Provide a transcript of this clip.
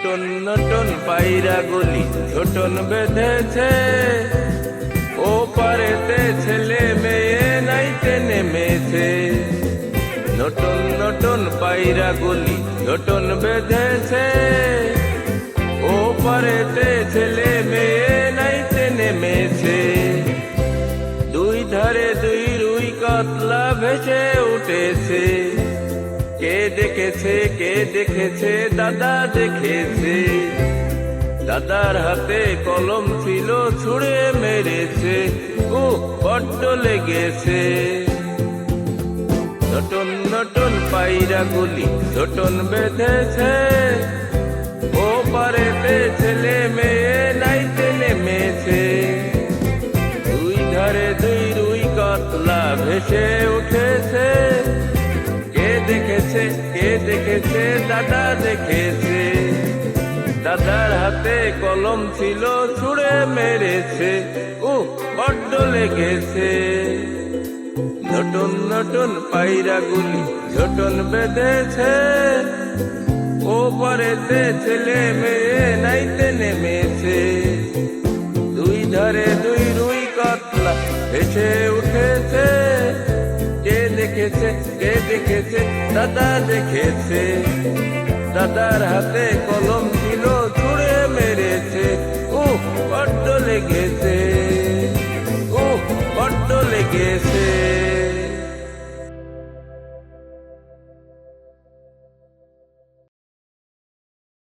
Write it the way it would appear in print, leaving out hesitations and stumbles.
নতুন নতুন পায়রা গুলি ছোটন বেঁধেছে, ও পারেতে ছেলে মেয়ে নাইতে নেমেছে। নতুন নতুন পায়রা গুলি ছোটন বেঁধেছে, ও পারেতে ছেলে মেয়ে নাইতে নেমেছে। দুই ধারে দুই রুই কাতলা ভেসে উঠেছে, কে দেখেছে দাদা দেখেছে। দাদার হাতে কলম ছিল ছুঁড়ে মেরেছে, ও বড্ড লেগেছে। নতুন নতুন পায়রা গুলি ছোটন বেঁধেছে, ও পারেতে ছেলে মেয়ে নাইতে নেমেছে। দুই ধারে দুই রুই কাতলা ভেসে উঠেছে, কে দেখেছে দাদা দেখেছে। দাদার হাতে কলম ছিল ছুঁড়ে মেরেছে, ও বড্ড লেগেছে। নতুন নতুন পায়রা গুলি ছোটন বেঁধেছে, ও পারেতে ছেলে মেয়ে নাইতে নেমেছে। দুই ধারে দুই রুই কাতলা ভেসে উঠেছে, কে দেখেছে দাদা দেখেছে। দাদার হাতে কলম